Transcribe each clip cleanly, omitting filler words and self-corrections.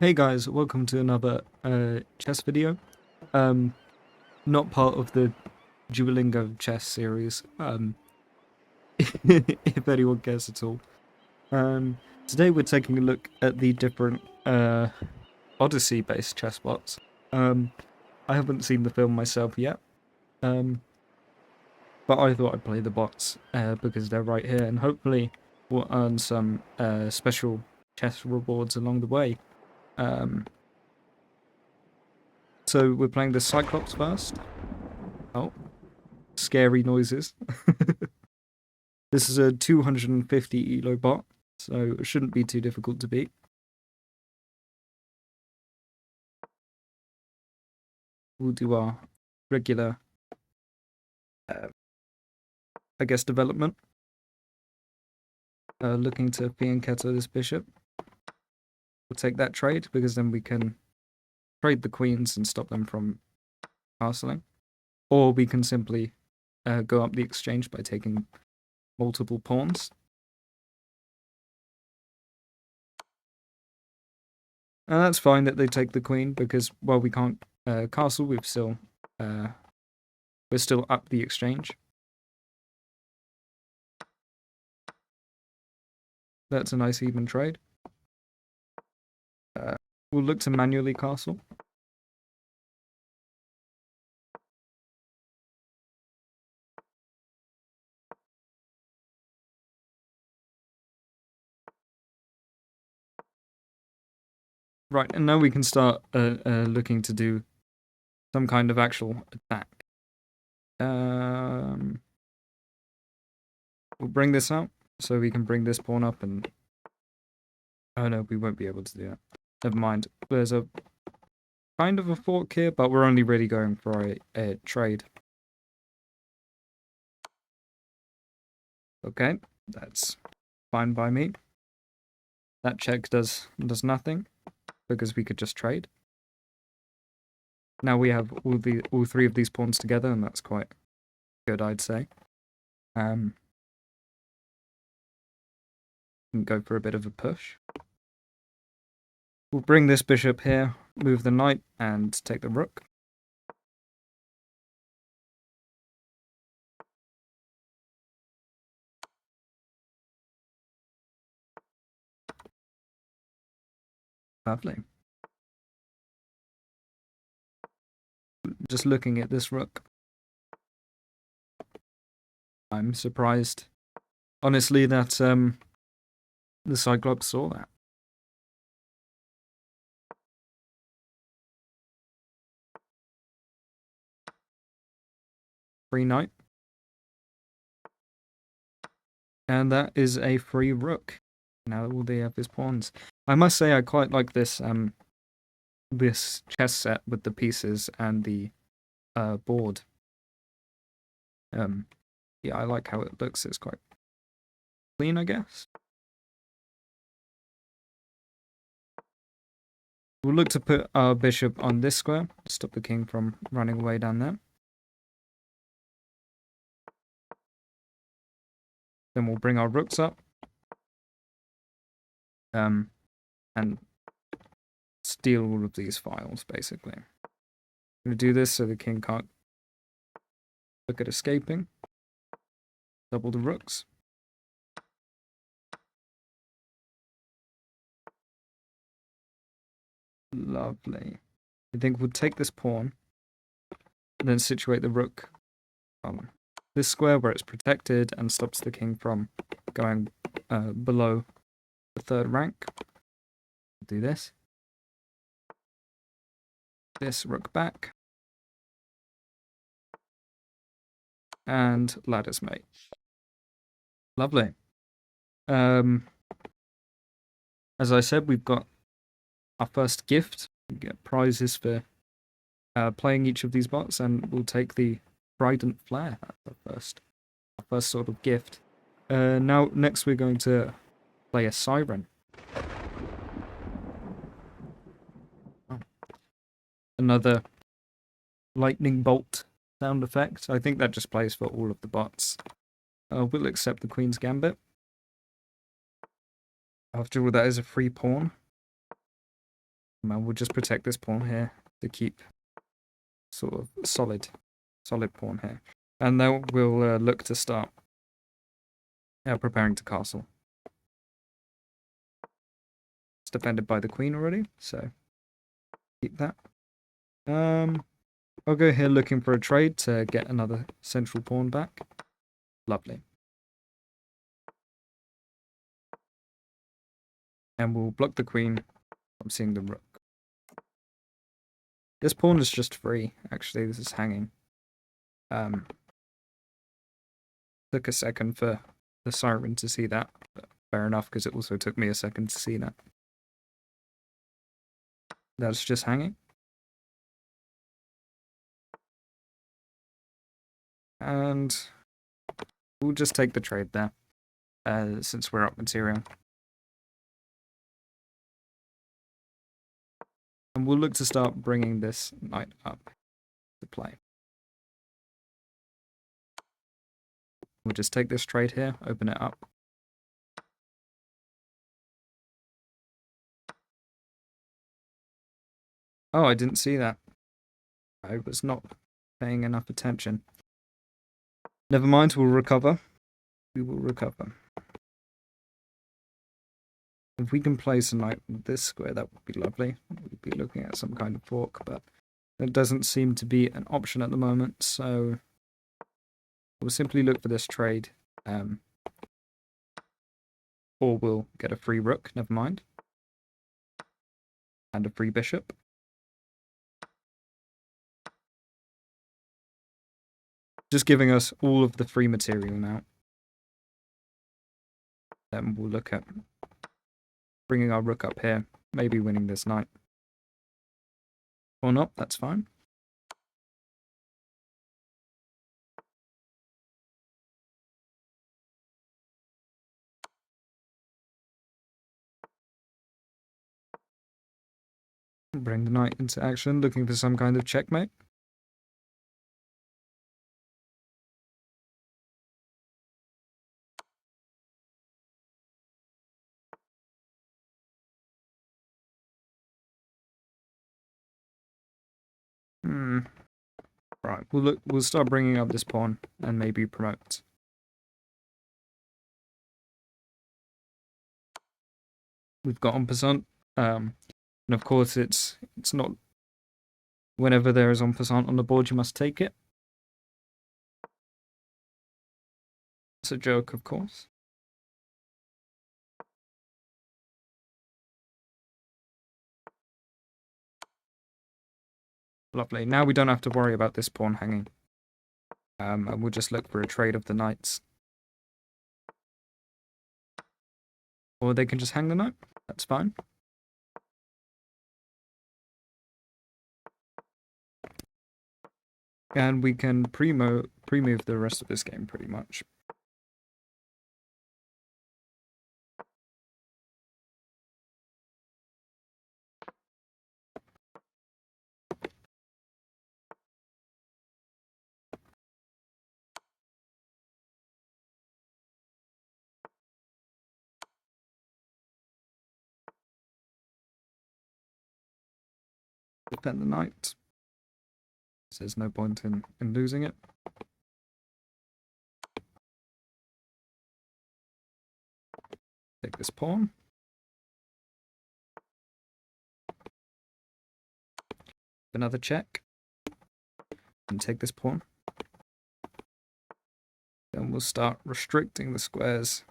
Hey guys, welcome to another chess video. Um, Not part of the Duolingo chess series, if anyone cares at all. Today we're taking a look at the different Odyssey-based chess bots. I haven't seen the film myself yet, but I thought I'd play the bots because they're right here, and hopefully we'll earn some special chess rewards along the way. So we're playing the Cyclops first. Oh, scary noises. This is a 250 elo bot, so it shouldn't be too difficult to beat. We'll do our regular, I guess, development. Looking to fianchetto this bishop. We'll take that trade because then we can trade the queens and stop them from castling. Or we can simply go up the exchange by taking multiple pawns. And that's fine that they take the queen because, well, we can't castle, we're still up the exchange. That's a nice even trade. We'll look to manually castle. Right, and now we can start looking to do some kind of actual attack. We'll bring this out, so we can bring this pawn up and... Oh no, we won't be able to do that. Never mind. There's a kind of a fork here, but we're only really going for a trade. Okay, that's fine by me. That check does nothing, because we could just trade. Now we have all three of these pawns together, and that's quite good, I'd say. Can go for a bit of a push. We'll bring this bishop here, move the knight, and take the rook. Lovely. Just looking at this rook, I'm surprised, honestly, that the Cyclops saw that. Free knight. And that is a free rook. Now all they have is pawns. I must say I quite like this this chess set with the pieces and the board. Yeah, I like how it looks. It's quite clean, I guess. We'll look to put our bishop on this square to stop the king from running away down there. Then we'll bring our rooks up. And steal all of these files, basically. I'm going to do this so the king can't look at escaping. Double the rooks. Lovely. I think we'll take this pawn and then situate the rook on this square where it's protected and stops the king from going below the third rank. Do this. This rook back. And lattice mate. Lovely. As I said, we've got our first gift. We get prizes for playing each of these bots, and we'll take the Trident Flare. That's our first sort of gift. Now, next we're going to play a Siren. Oh. Another lightning bolt sound effect. I think that just plays for all of the bots. We'll accept the Queen's Gambit. After all, that is a free pawn. And we'll just protect this pawn here to keep sort of solid pawn here. And then we'll look to start preparing to castle. It's defended by the queen already, so keep that. I'll go here looking for a trade to get another central pawn back. Lovely. And we'll block the queen from seeing the rook. This pawn is just free, actually. This is hanging. Took a second for the siren to see that, but fair enough, because it also took me a second to see that. That's just hanging. And we'll just take the trade there, since we're up material. And we'll look to start bringing this knight up to play. We'll just take this trade here, open it up. Oh, I didn't see that. I was not paying enough attention. Never mind, we'll recover. We will recover. If we can place a knight in this square, that would be lovely. We'd be looking at some kind of fork, but it doesn't seem to be an option at the moment, so we'll simply look for this trade. Or we'll get a free rook, never mind. And a free bishop. Just giving us all of the free material now. Then we'll look at bringing our rook up here, maybe winning this knight. Or not, that's fine. Bring the knight into action, looking for some kind of checkmate. Right, we'll start bringing up this pawn and maybe promote. We've got en passant, and of course it's not whenever there is en passant on the board you must take it. It's a joke, of course. Lovely. Now we don't have to worry about this pawn hanging. And we'll just look for a trade of the knights. Or they can just hang the knight. That's fine. And we can pre-move the rest of this game pretty much. Defend the knight. So there's no point in losing it. Take this pawn. Another check. And take this pawn. Then we'll start restricting the squares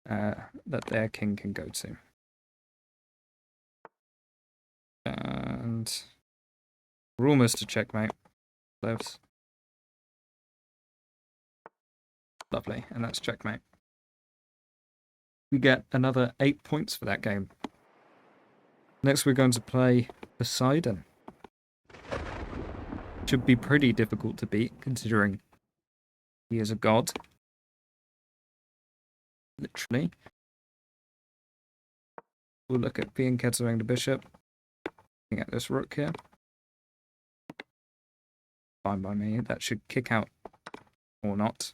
that their king can go to. And we're almost to checkmate. Close. Lovely, and that's checkmate. We get another 8 points for that game. Next we're going to play Poseidon. Should be pretty difficult to beat, considering he is a god. Literally. We'll look at fianchettoing the bishop. Looking at this rook here. Fine by me. That should kick out or not.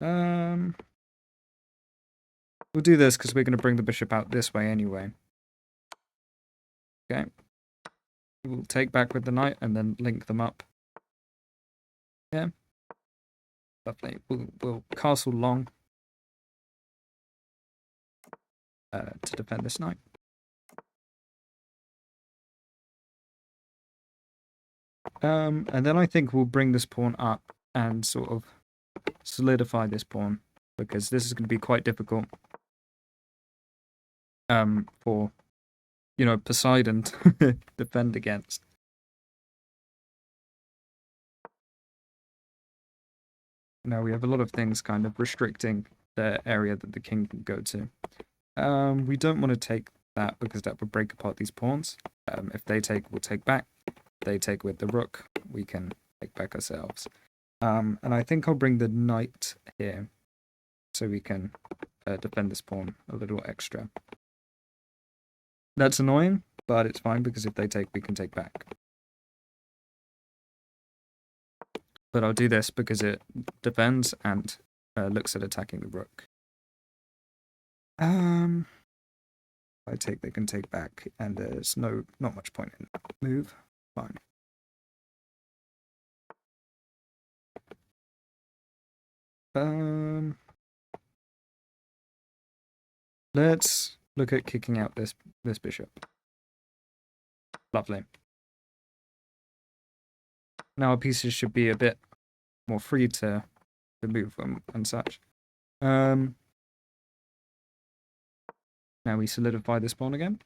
We'll do this because we're going to bring the bishop out this way anyway. Okay. We'll take back with the knight and then link them up. Yeah. Lovely. We'll castle long to defend this knight. And then I think we'll bring this pawn up and sort of solidify this pawn, because this is going to be quite difficult for, you know, Poseidon to defend against. Now we have a lot of things kind of restricting the area that the king can go to. We don't want to take that because that would break apart these pawns. If they take, we'll take back. If they take with the rook, we can take back ourselves. And I think I'll bring the knight here so we can defend this pawn a little extra. That's annoying, but it's fine because if they take, we can take back. But I'll do this because it defends and looks at attacking the rook. If I take, they can take back, and there's not much point in that move. Fine. Let's look at kicking out this bishop. Lovely. Now our pieces should be a bit more free to move and such. Now we solidify this pawn again.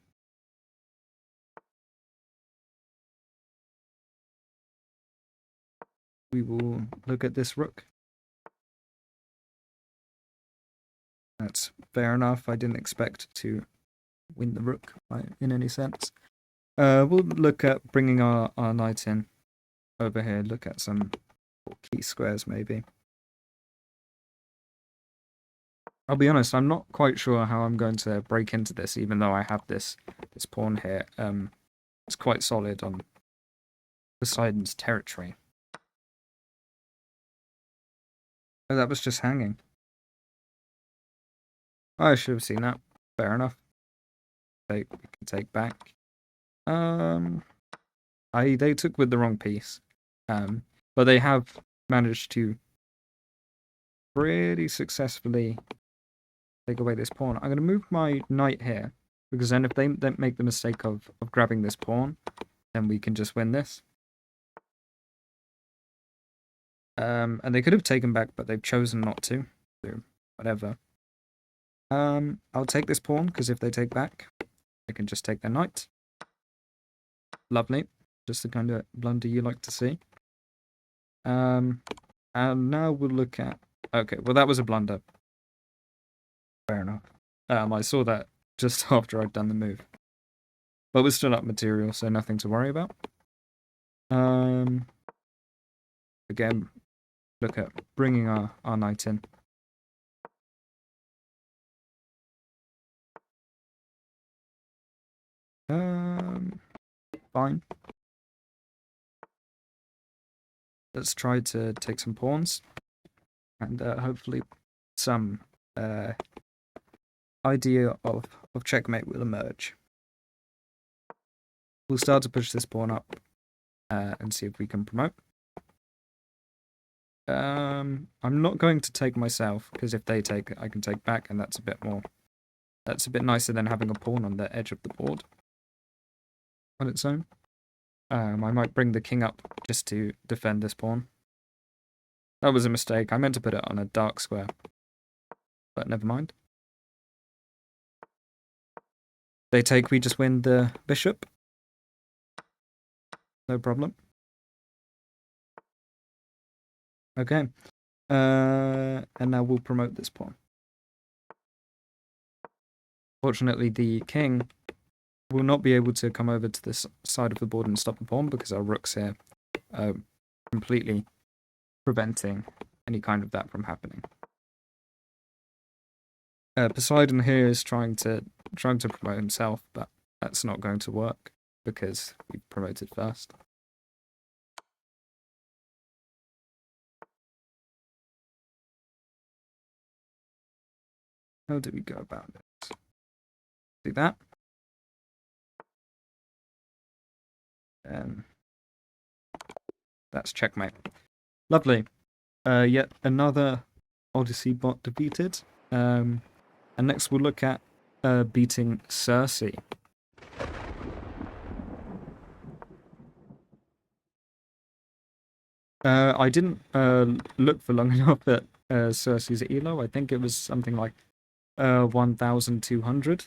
We will look at this rook. That's fair enough. I didn't expect to win the rook in any sense. We'll look at bringing our knight in over here. Look at some key squares maybe. I'll be honest, I'm not quite sure how I'm going to break into this, even though I have this pawn here. It's quite solid on Poseidon's territory. Oh, that was just hanging. Oh, I should have seen that. Fair enough. We can take back. They took with the wrong piece. But they have managed to pretty successfully take away this pawn. I'm going to move my knight here, because then if they don't make the mistake of grabbing this pawn, then we can just win this. And they could have taken back, but they've chosen not to. So, whatever. I'll take this pawn, because if they take back, I can just take their knight. Lovely. Just the kind of blunder you like to see. And now we'll look at... Okay, well that was a blunder. Fair enough. I saw that just after I'd done the move. But we're still up material, so nothing to worry about. Again, look at bringing our knight in. Fine. Let's try to take some pawns. And hopefully some idea of checkmate will emerge. We'll start to push this pawn up and see if we can promote. I'm not going to take myself, because if they take, I can take back, and that's a bit nicer than having a pawn on the edge of the board on its own. I might bring the king up just to defend this pawn. That was a mistake. I meant to put it on a dark square, but never mind. They take, we just win the bishop. No problem. Okay. And now we'll promote this pawn. Fortunately, the king will not be able to come over to this side of the board and stop the pawn, because our rook's here, completely preventing any kind of that from happening. Poseidon here is trying to promote himself, but that's not going to work because we promoted first. How do we go about it? Do that. That's checkmate. Lovely. Yet another Odyssey bot defeated. And next we'll look at beating Cersei. I didn't look for long enough at Cersei's elo. I think it was something like 1,200,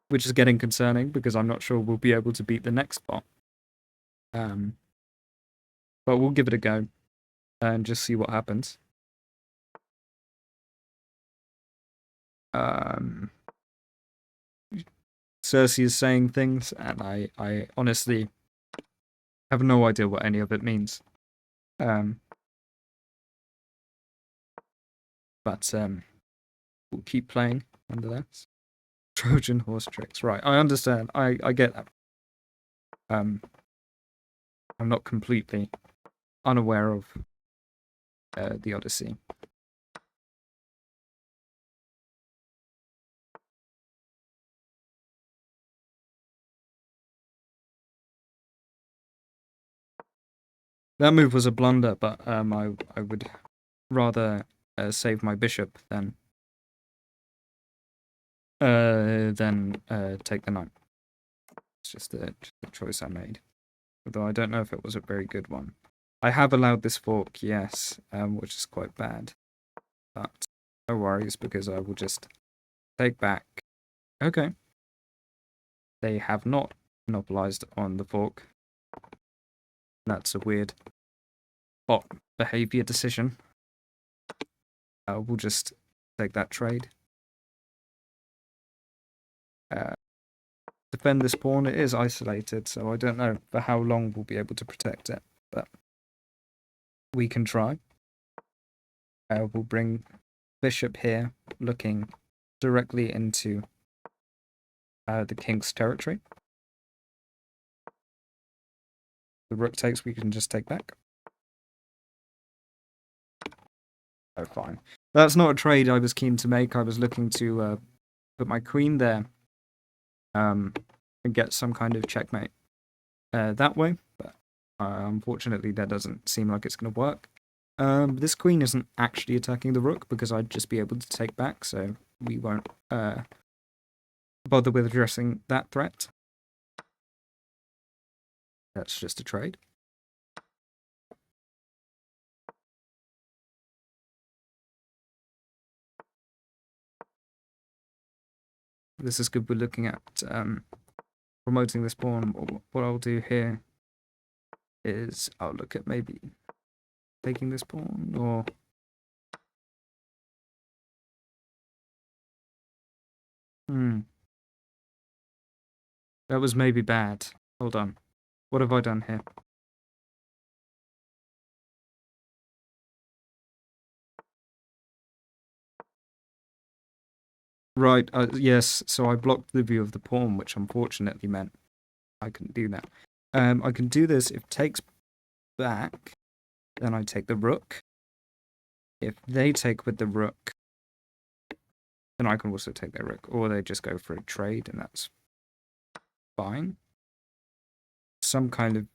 which is getting concerning because I'm not sure we'll be able to beat the next bot. But we'll give it a go and just see what happens. Cersei is saying things, and I honestly have no idea what any of it means. But we'll keep playing nonetheless. Trojan horse tricks, right? I understand. I get that. I'm not completely unaware of the Odyssey. That move was a blunder, but I would rather save my bishop than take the knight. It's just the choice I made. Although I don't know if it was a very good one. I have allowed this fork, yes, which is quite bad. But no worries, because I will just take back. Okay. They have not monopolized on the fork. That's a weird bot behavior decision. We'll just take that trade. Defend this pawn. It is isolated, so I don't know for how long we'll be able to protect it, but we can try. We'll bring bishop here, looking directly into the king's territory. The rook takes, we can just take back. Oh, fine. That's not a trade I was keen to make. I was looking to put my queen there and get some kind of checkmate that way, but unfortunately that doesn't seem like it's going to work. This queen isn't actually attacking the rook because I'd just be able to take back, so we won't bother with addressing that threat. That's just a trade. This is good. We're looking at promoting this pawn. What I'll do here is I'll look at maybe taking this pawn, or that was maybe bad. Hold on. What have I done here? Right, yes, so I blocked the view of the pawn, which unfortunately meant I couldn't do that. I can do this if takes back, then I take the rook. If they take with the rook, then I can also take their rook, or they just go for a trade, and that's fine. Some kind of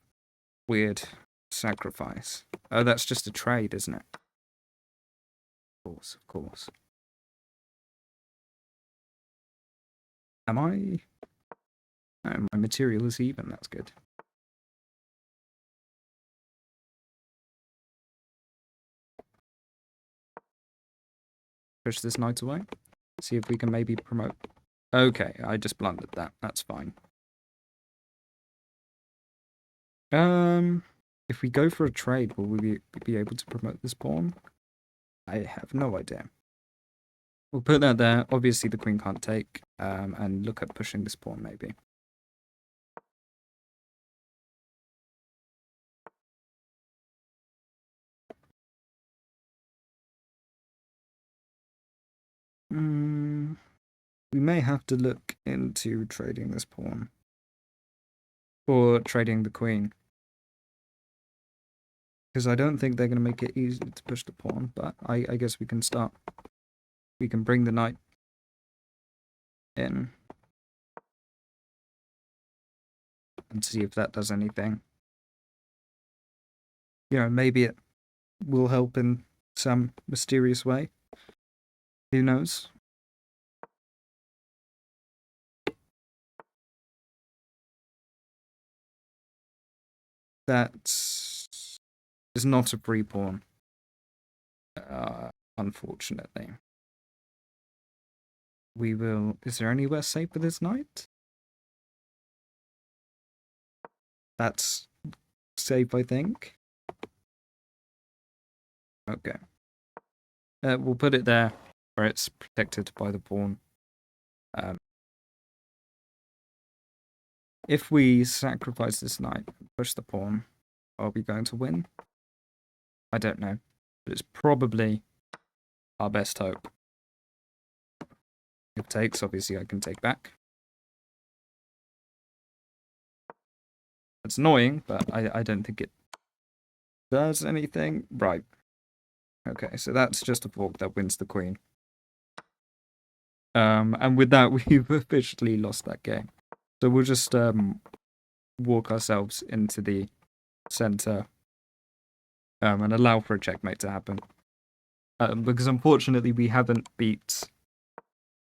weird sacrifice. Oh, that's just a trade, isn't it? Of course, of course. Am I? Oh, my material is even, that's good. Push this knight away. See if we can maybe promote. Okay, I just blundered that. That's fine. If we go for a trade, will we be able to promote this pawn? I have no idea. We'll put that there. Obviously, the queen can't take, and look at pushing this pawn, maybe. We may have to look into trading this pawn. Or trading the queen. Because I don't think they're going to make it easy to push the pawn, but I guess we can start. We can bring the knight in and see if that does anything. You know, maybe it will help in some mysterious way. Who knows? That is not a free pawn, unfortunately. We will... Is there anywhere safe for this knight? That's safe, I think. Okay. We'll put it there, where it's protected by the pawn. If we sacrifice this knight and push the pawn, are we going to win? I don't know. But it's probably our best hope. If it takes, obviously I can take back. It's annoying, but I don't think it does anything. Right. Okay, so that's just a fork that wins the queen. And with that, we've officially lost that game. So we'll just walk ourselves into the center and allow for a checkmate to happen. Because unfortunately, we haven't beat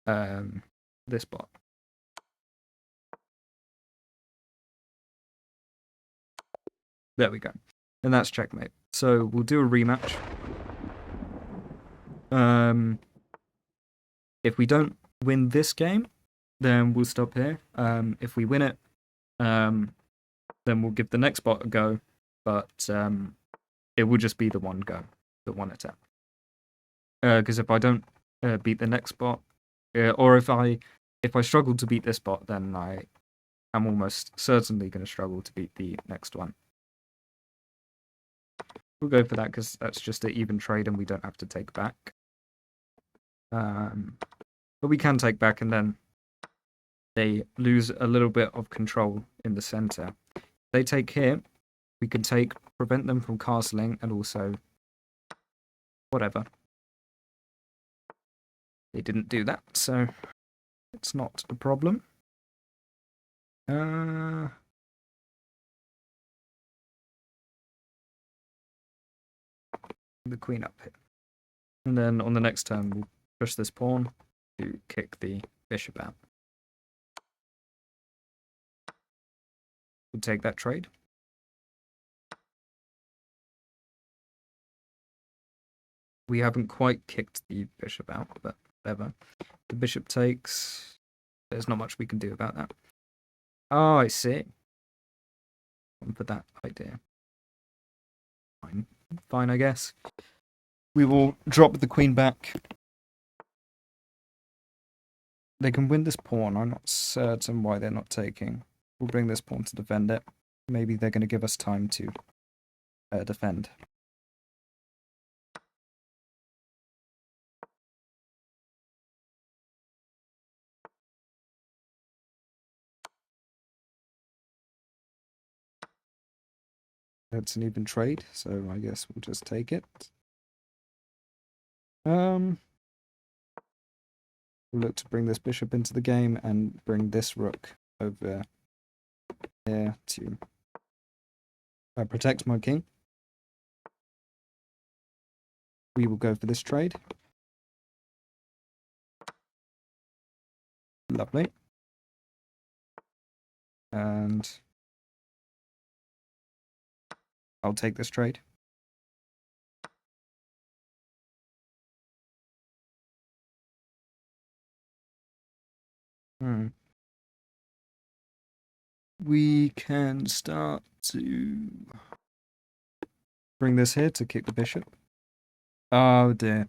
this bot. There we go. And that's checkmate. So we'll do a rematch. If we don't win this game, then we'll stop here. If we win it, then we'll give the next bot a go. But it will just be the one go, the one attack. Because if I don't beat the next bot, or if I struggle to beat this bot, then I am almost certainly going to struggle to beat the next one. We'll go for that because that's just an even trade and we don't have to take back. But we can take back and then they lose a little bit of control in the center. If they take here, we can prevent them from castling and also whatever. They didn't do that, so it's not a problem. The queen up here. And then on the next turn, we'll push this pawn to kick the bishop out. We'll take that trade. We haven't quite kicked the bishop out, but whatever. The bishop takes. There's not much we can do about that. Oh, I see. For that idea. Fine. Fine, I guess. We will drop the queen back. They can win this pawn. I'm not certain why they're not taking. We'll bring this pawn to defend it. Maybe they're going to give us time to defend. That's an even trade, so I guess we'll just take it. We'll look to bring this bishop into the game and bring this rook over here to protect my king. We will go for this trade. Lovely. And I'll take this trade. We can start to bring this here to kick the bishop. Oh dear.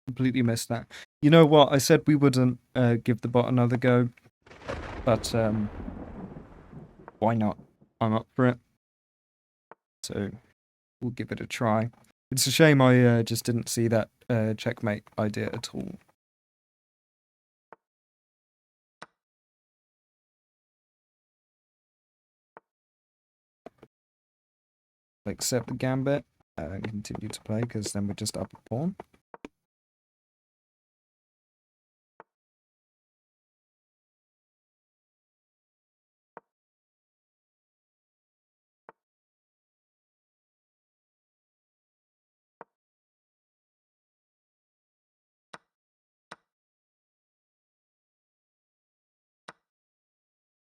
Completely missed that. You know what? I said we wouldn't give the bot another go. But why not? I'm up for it. So we'll give it a try. It's a shame I just didn't see that checkmate idea at all. Accept the gambit and continue to play because then we're just up a pawn.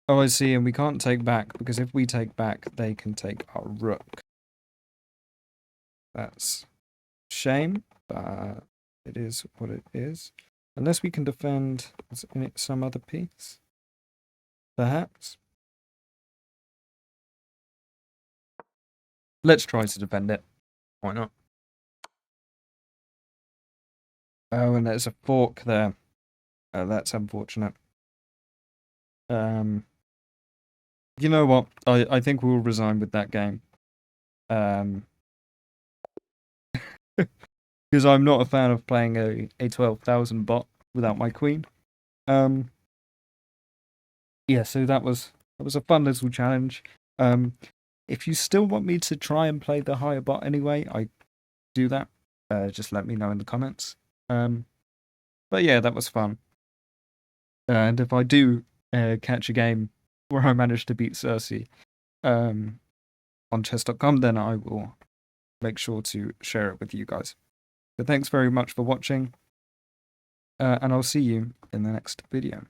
Oh, I see, and we can't take back, because if we take back, they can take our rook. That's a shame, but it is what it is. Unless we can defend some other piece. Perhaps. Let's try to defend it. Why not? Oh, and there's a fork there. Oh, that's unfortunate. You know what? I think we'll resign with that game. Because I'm not a fan of playing a 12,000 bot without my queen. Yeah, so that was a fun little challenge. If you still want me to try and play the higher bot anyway, I do that. Just let me know in the comments. But yeah, that was fun. And if I do catch a game where I manage to beat Cersei on chess.com, then I will make sure to share it with you guys. So thanks very much for watching, and I'll see you in the next video.